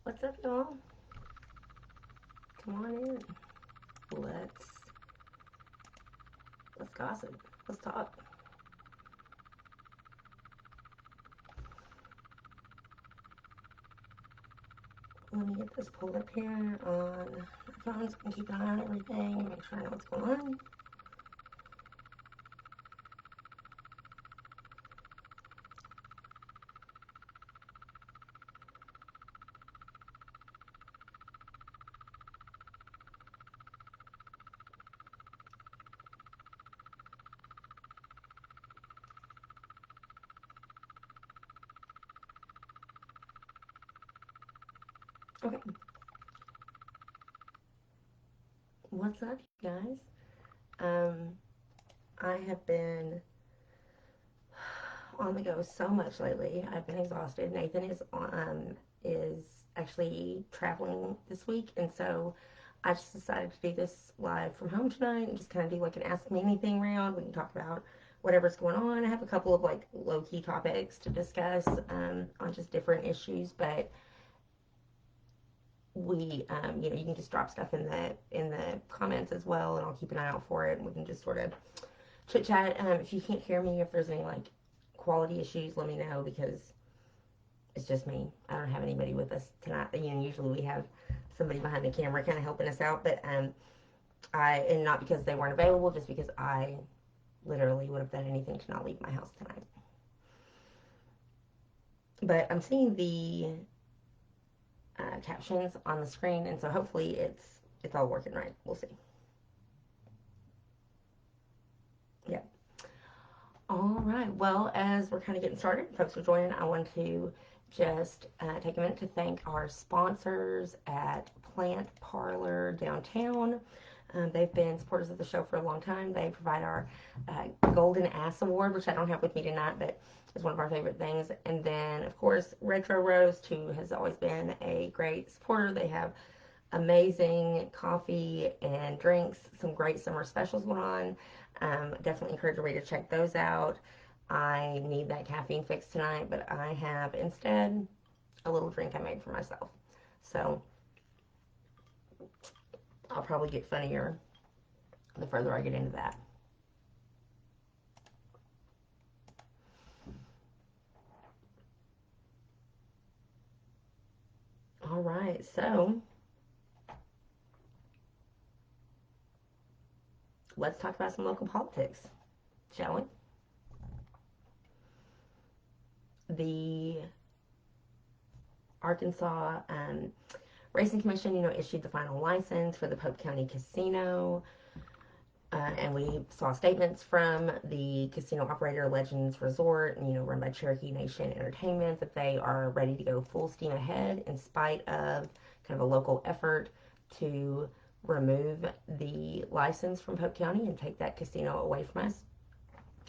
What's up, y'all? Come on in. Let's let's gossip. Let's talk. Let me get this pulled up here on my phone so I can keep an eye on everything and make sure I know what's going on. Okay. What's up, you guys? I have been on the go so much lately. I've been exhausted. Nathan is actually traveling this week, and so I just decided to do this live from home tonight and just kind of do like an Ask Me Anything round. We can talk about whatever's going on. I have a couple of like low key topics to discuss on just different issues, but you can just drop stuff in the comments as well, and I'll keep an eye out for it, and we can just sort of chit chat. If you can't hear me, if there's any like quality issues, let me know because it's just me. I don't have anybody with us tonight. Usually we have somebody behind the camera kind of helping us out, but and not because they weren't available, just because I literally would have done anything to not leave my house tonight. But I'm seeing the captions on the screen, and so hopefully it's all working right. We'll see. Yeah. All right. Well, as we're kind of getting started, folks are joining. I want to just take a minute to thank our sponsors at Plant Parlor downtown. They've been supporters of the show for a long time. They provide our Golden Ass Award, which I don't have with me tonight, but is one of our favorite things. And then, of course, Retro Roast, who has always been a great supporter. They have amazing coffee and drinks, some great summer specials going on. Definitely encourage everybody to check those out. I need that caffeine fix tonight, but I have instead a little drink I made for myself. So I'll probably get funnier the further I get into that. All right, so let's talk about some local politics, shall we? The Arkansas Racing Commission, issued the final license for the Pope County Casino. And we saw statements from the casino operator Legends Resort, run by Cherokee Nation Entertainment, that they are ready to go full steam ahead in spite of kind of a local effort to remove the license from Polk County and take that casino away from us.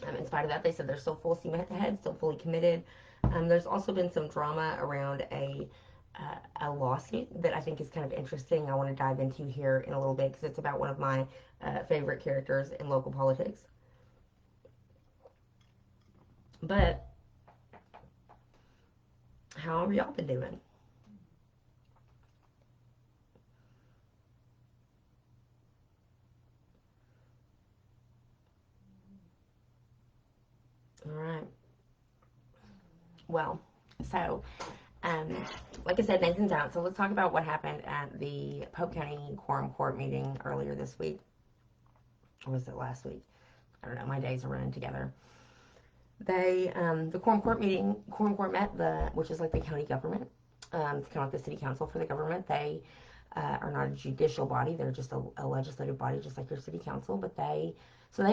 In spite of that, they said they're still full steam ahead, still fully committed. There's also been some drama around a lawsuit that I think is kind of interesting. I want to dive into here in a little bit because it's about one of my favorite characters in local politics. But how have y'all been doing? All right. Well, so um, like I said, Nathan's out. So let's talk about what happened at the Pope County Quorum Court meeting earlier this week. Or was it last week? I don't know. My days are running together. The Quorum Court met which is like the county government. It's kind of like the city council for the government. They are not a judicial body. They're just a legislative body, just like your city council. But they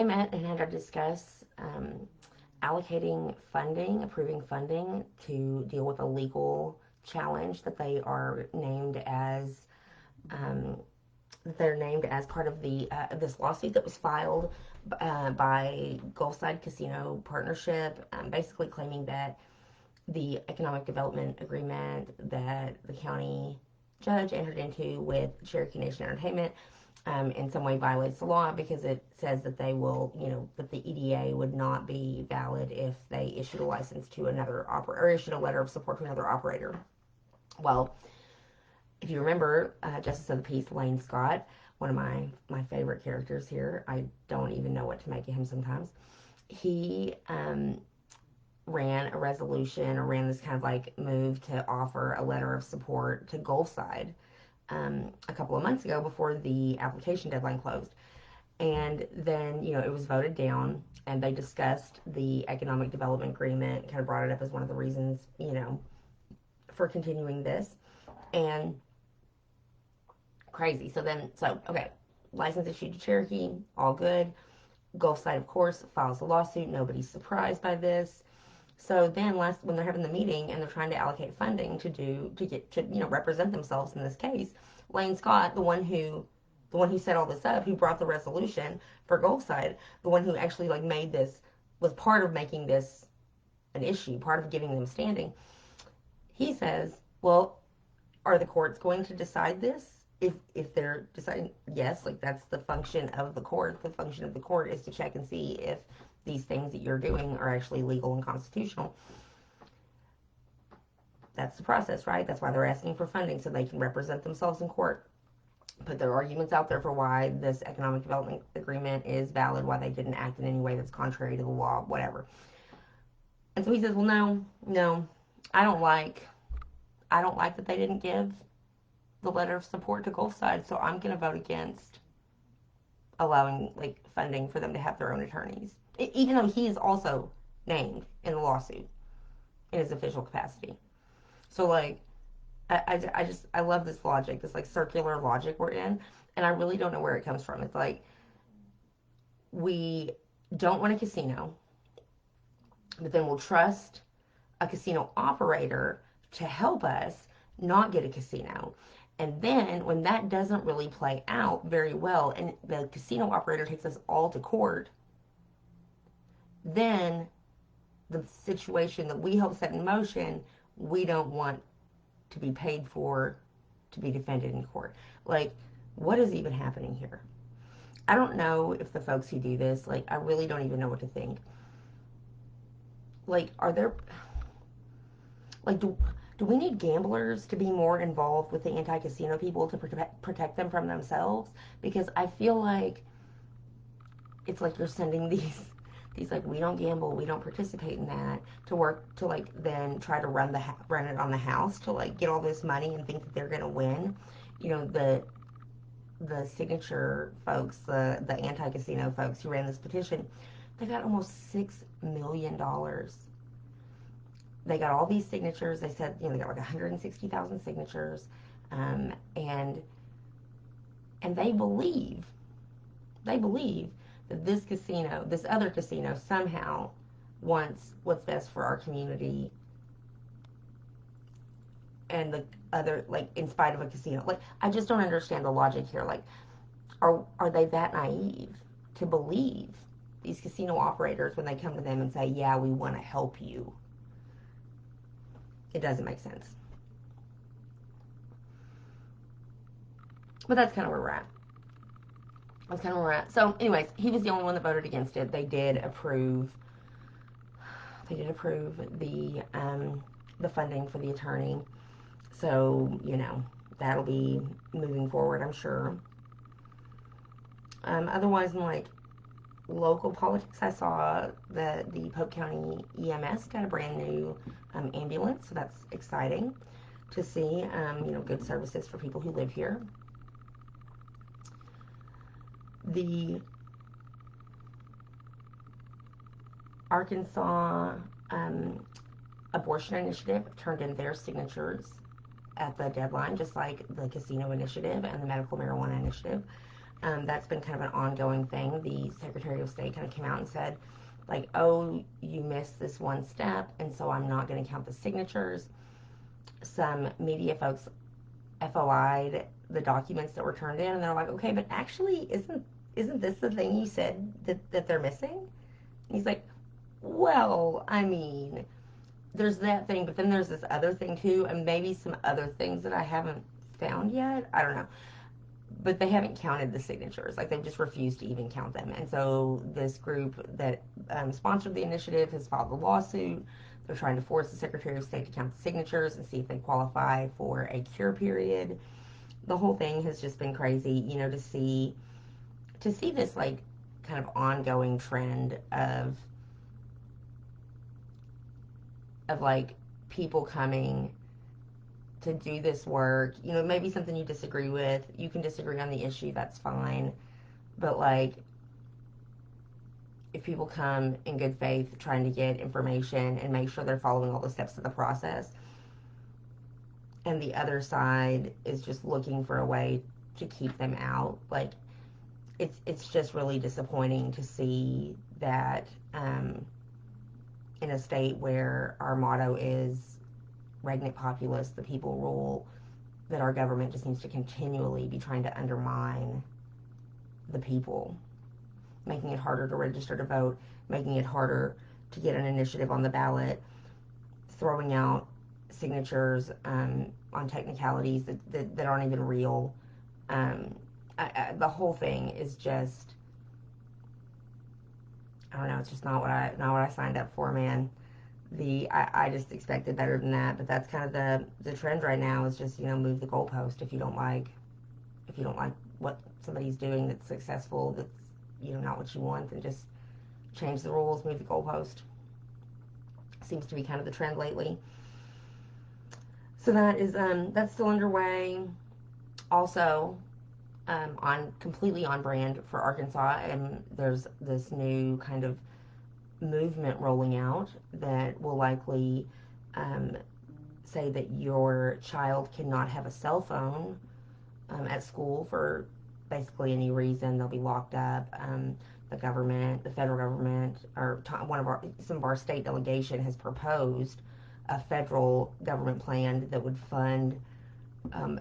met and had to discuss allocating funding, approving funding to deal with a legal challenge that they are named as. They're named as part of the this lawsuit that was filed by Gulfside Casino Partnership, basically claiming that the economic development agreement that the county judge entered into with Cherokee Nation Entertainment in some way violates the law because it says that that the EDA would not be valid if they issued a license to another operator or issued a letter of support to another operator. Well, If you remember, Justice of the Peace, Lane Scott, one of my favorite characters here. I don't even know what to make of him sometimes. He ran a resolution or ran this kind of like move to offer a letter of support to Gulfside a couple of months ago before the application deadline closed. And then, it was voted down, and they discussed the economic development agreement, kind of brought it up as one of the reasons, for continuing this. And crazy. Okay, license issued to Cherokee, all good. Gulfside, of course, files a lawsuit. Nobody's surprised by this. So then, when they're having the meeting and they're trying to allocate funding to get to represent themselves in this case, Lane Scott, the one who set all this up, who brought the resolution for Gulfside, the one who actually like made this was part of making this an issue, part of giving them standing. He says, "Well, are the courts going to decide this? If they're deciding yes, like that's the function of the court. The function of the court is to check and see if these things that you're doing are actually legal and constitutional. That's the process, right? That's why they're asking for funding so they can represent themselves in court, put their arguments out there for why this economic development agreement is valid, why they didn't act in any way that's contrary to the law, whatever." And so he says, "Well, no, no, I don't like I don't like that they didn't give the letter of support to Gulfside, so I'm going to vote against allowing like funding for them to have their own attorneys, even though he is also named in the lawsuit in his official capacity." So like, I love this logic, this like circular logic we're in, and I really don't know where it comes from. It's like we don't want a casino, but then we'll trust a casino operator to help us not get a casino. And then when that doesn't really play out very well and the casino operator takes us all to court, then the situation that we help set in motion, we don't want to be paid for to be defended in court. Like, what is even happening here? I don't know if the folks who do this, like, I really don't even know what to think. Like, are there, like, do we need gamblers to be more involved with the anti-casino people to protect them from themselves? Because I feel like it's like you're sending these like, we don't gamble, we don't participate in that, to work to like then try to run it on the house to like get all this money and think that they're gonna win. The signature folks, the anti-casino folks who ran this petition, they got almost $6 million. They got all these signatures. They said, they got like 160,000 signatures, and they believe that this other casino, somehow wants what's best for our community, and the other, like, in spite of a casino. Like, I just don't understand the logic here. Like, are they that naive to believe these casino operators when they come to them and say, "Yeah, we want to help you"? It doesn't make sense. But that's kind of where we're at. That's kind of where we're at. So, anyways, he was the only one that voted against it. They did approve. They did approve the funding for the attorney. So, that'll be moving forward, I'm sure. Otherwise, in like local politics, I saw that the Polk County EMS got a brand new ambulance, so that's exciting to see. Good services for people who live here. The Arkansas Abortion Initiative turned in their signatures at the deadline, just like the Casino Initiative and the Medical Marijuana Initiative. That's been kind of an ongoing thing. The Secretary of State kind of came out and said, like, "Oh, you missed this one step, and so I'm not going to count the signatures." Some media folks FOI'd the documents that were turned in, and they're like, "Okay, but actually, isn't this the thing you said that they're missing?" And he's like, "Well, I mean, there's that thing, but then there's this other thing too, and maybe some other things that I haven't found yet. I don't know." But they haven't counted the signatures. Like, they've just refused to even count them. And so this group that sponsored the initiative has filed a lawsuit They're trying to force the Secretary of State to count the signatures and see if they qualify for a cure period. The whole thing has just been crazy, to see this like kind of ongoing trend of like people coming to do this work. Maybe something you disagree with. You can disagree on the issue, that's fine. But like if people come in good faith trying to get information and make sure they're following all the steps of the process, and the other side is just looking for a way to keep them out, like it's just really disappointing to see that in a state where our motto is regnant populace, the people rule, that our government just seems to continually be trying to undermine the people, making it harder to register to vote, making it harder to get an initiative on the ballot, throwing out signatures on technicalities that aren't even real. Um, the whole thing is just, I don't know. It's just not what I signed up for, man. I just expected better than that, but that's kind of the trend right now. Is just move the goalpost if you don't like what somebody's doing that's successful, that's not what you want, then just change the rules, move the goalpost. Seems to be kind of the trend lately. So that's still underway. Also, on completely on brand for Arkansas, and there's this new kind of movement rolling out that will likely um, say that your child cannot have a cell phone at school for basically any reason. They'll be locked up. The government, the federal government, or some of our state delegation has proposed a federal government plan that would fund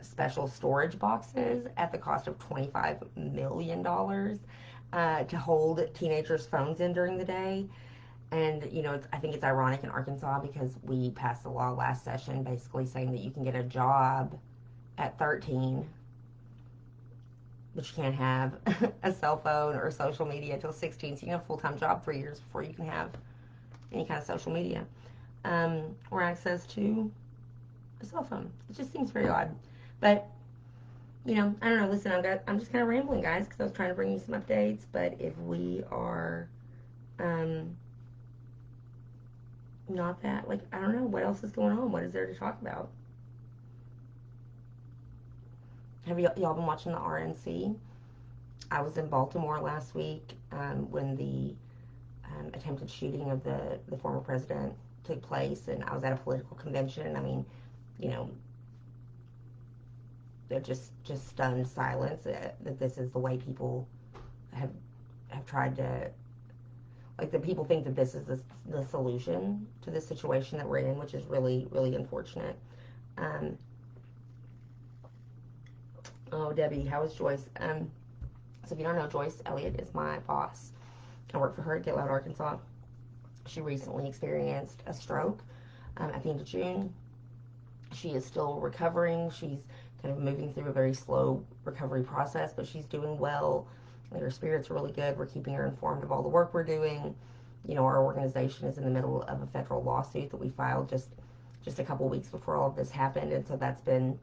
special storage boxes at the cost of $25 million to hold teenagers' phones in during the day. And I think it's ironic in Arkansas because we passed a law last session basically saying that you can get a job at 13, but you can't have a cell phone or social media until 16. So you can have a full-time job 3 years before you can have any kind of social media or access to a cell phone. It just seems very odd. But I don't know. Listen, I'm just kind of rambling, guys, because I was trying to bring you some updates. But if we are um, not that, like, I don't know, what else is going on? What is there to talk about? Have y'all been watching the RNC? I was in Baltimore last week when the attempted shooting of the former president took place, and I was at a political convention. I mean, you know, they're just stunned silence that this is the way people have tried to, like, the people think that this is the solution to the situation that we're in, which is really really unfortunate. Um, oh, Debbie, how is Joyce? So if you don't know, Joyce Elliott is my boss. I work for her at Get Loud Arkansas. She recently experienced a stroke at the end of June. She is still recovering. She's kind of moving through a very slow recovery process, but she's doing well. And her spirits are really good. We're keeping her informed of all the work we're doing. Our organization is in the middle of a federal lawsuit that we filed just a couple weeks before all of this happened, and so it's been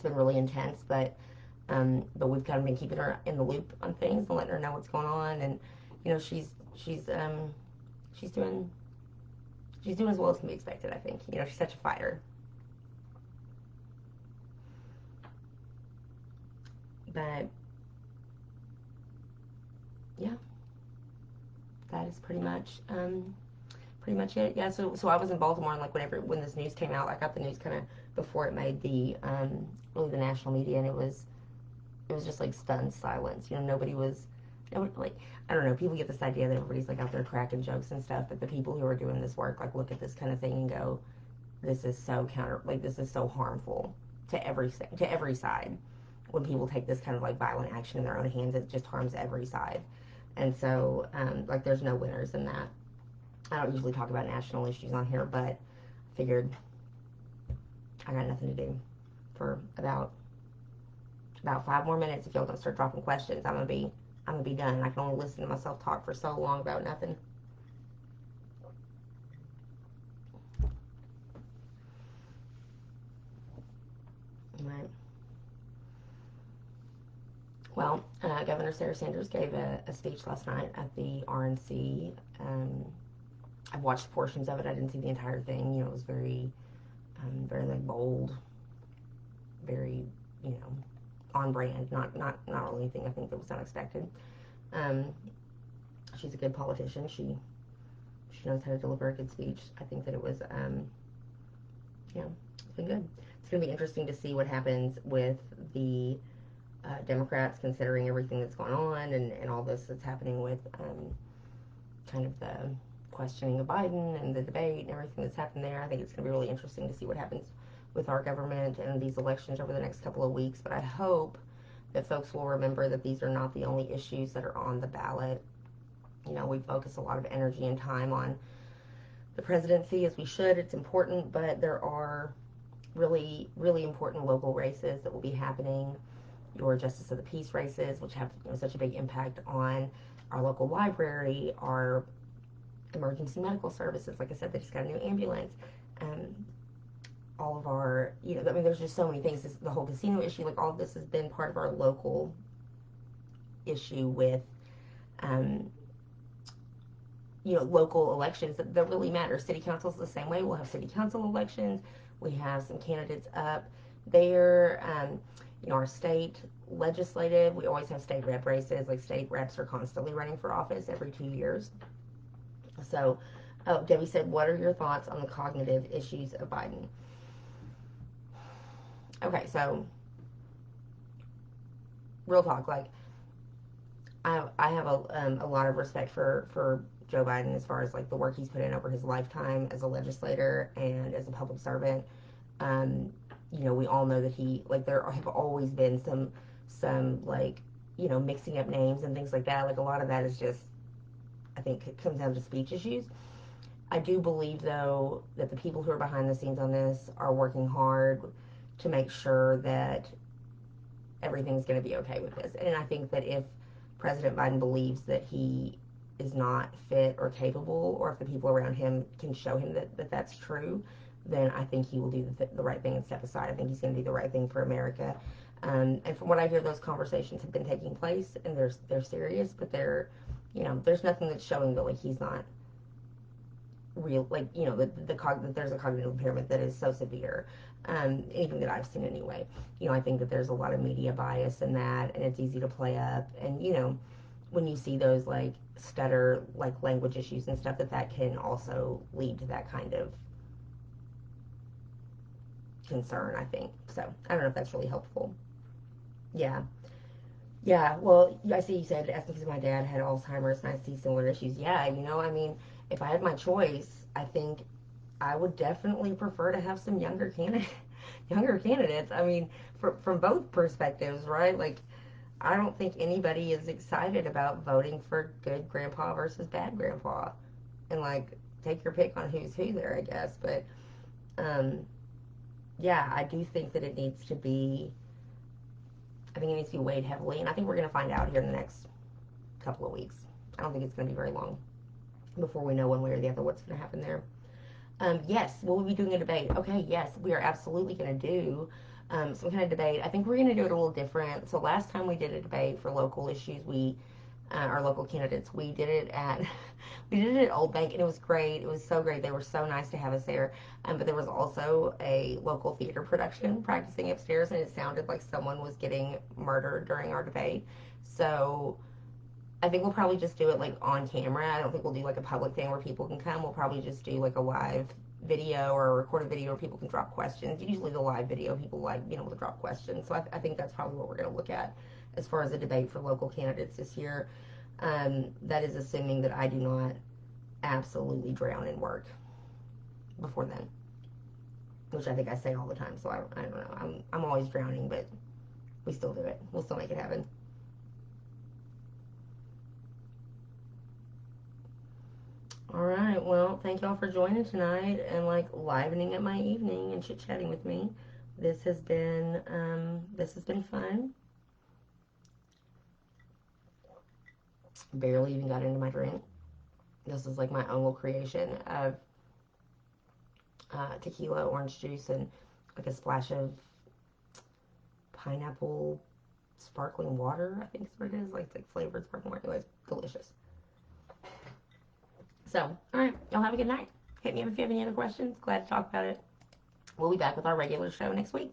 really intense. But we've kind of been keeping her in the loop on things and letting her know what's going on. And she's she's doing she's doing as well as can be expected. I think she's such a fighter. But yeah, that is pretty much it. Yeah. So I was in Baltimore, and like when this news came out, I got the news kind of before it made the really the national media, and it was just like stunned silence. Nobody, like, I don't know. People get this idea that everybody's like out there cracking jokes and stuff, but the people who are doing this work like look at this kind of thing and go, "This is so this is so harmful to every side." When people take this kind of like violent action in their own hands, it just harms every side. And so, like, there's no winners in that. I don't usually talk about national issues on here, but I figured I got nothing to do for about 5 more minutes. If y'all don't start dropping questions, I'm gonna be done. I can only listen to myself talk for so long about nothing. Right. Well, Governor Sarah Sanders gave a speech last night at the RNC. I've watched portions of it. I didn't see the entire thing. It was very like bold, very, you know, on brand. Not really anything I think that was unexpected. Um, she's a good politician. She knows how to deliver a good speech. I think that it was, it's been good. It's going to be interesting to see what happens with the Democrats, considering everything that's going on and all this that's happening with kind of the questioning of Biden and the debate and everything that's happened there. I think it's going to be really interesting to see what happens with our government and these elections over the next couple of weeks. But I hope that folks will remember that these are not the only issues that are on the ballot. We focus a lot of energy and time on the presidency, as we should. It's important, but there are really, really important local races that will be happening. Your Justice of the Peace races, which have such a big impact on our local library, our emergency medical services. Like I said, they just got a new ambulance. Um, all of our, there's just so many things. The whole casino issue, like all of this has been part of our local issue with, um, local elections that really matter. City council's the same way. We'll have city council elections. We have some candidates up there. Our state legislative, we always have state rep races. Like state reps are constantly running for office every 2 years. So, Debbie said, what are your thoughts on the cognitive issues of Biden? Okay, so real talk, like I have a lot of respect for Joe Biden as far as like the work he's put in over his lifetime as a legislator and as a public servant. Um, we all know that there have always been some like mixing up names and things like that. Like a lot of that is just, I think, it comes down to speech issues. I do believe though that the people who are behind the scenes on this are working hard to make sure that everything's going to be okay with this. And I think that if President Biden believes that he is not fit or capable, or if the people around him can show him that that's true, then I think he will do the right thing and step aside. I think he's going to do the right thing for America. And from what I hear, those conversations have been taking place, and they're serious, but there's nothing that's showing that like he's not real, like that there's a cognitive impairment that is so severe. Anything that I've seen anyway. I think that there's a lot of media bias in that, and it's easy to play up. And when you see those like stutter, like language issues and stuff, that can also lead to that kind of concern. I think so. I don't know if that's really helpful. Yeah. Yeah, well, I see you said that's because my dad had Alzheimer's and I see similar issues. Yeah, if I had my choice, I think I would definitely prefer to have some younger candidates. I mean, from both perspectives, right? Like, I don't think anybody is excited about voting for good grandpa versus bad grandpa, and like take your pick on who's who there, I guess. But um, yeah, I do think that it needs to be. I think it needs to be weighed heavily, and I think we're going to find out here in the next couple of weeks. I don't think it's going to be very long before we know one way or the other what's going to happen there. Yes, will we be doing a debate? Okay, yes, we are absolutely going to do some kind of debate. I think we're going to do it a little different. So last time we did a debate for local issues, our local candidates, we did it at we did it at Old Bank, and it was great. It was so great. They were so nice to have us there. But there was also a local theater production practicing upstairs, and it sounded like someone was getting murdered during our debate. So I think we'll probably just do it like on camera. I don't think we'll do like a public thing where people can come. We'll probably just do like a live video or a recorded video where people can drop questions. Usually the live video, people like being able to drop questions. So I think that's probably what we're going to look at as far as a debate for local candidates this year. That is assuming that I do not absolutely drown in work before then, which I think I say all the time. So I don't know. I'm always drowning, but we still do it. We'll still make it happen. All right. Well, thank y'all for joining tonight and like livening up my evening and chit chatting with me. This has been fun. Barely even got into my drink. This is like my own little creation of tequila, orange juice, and like a splash of pineapple sparkling water, I think is what it is. Like, it's like flavored sparkling water. Anyways, delicious. So, all right, y'all have a good night. Hit me up if you have any other questions. Glad to talk about it. We'll be back with our regular show next week.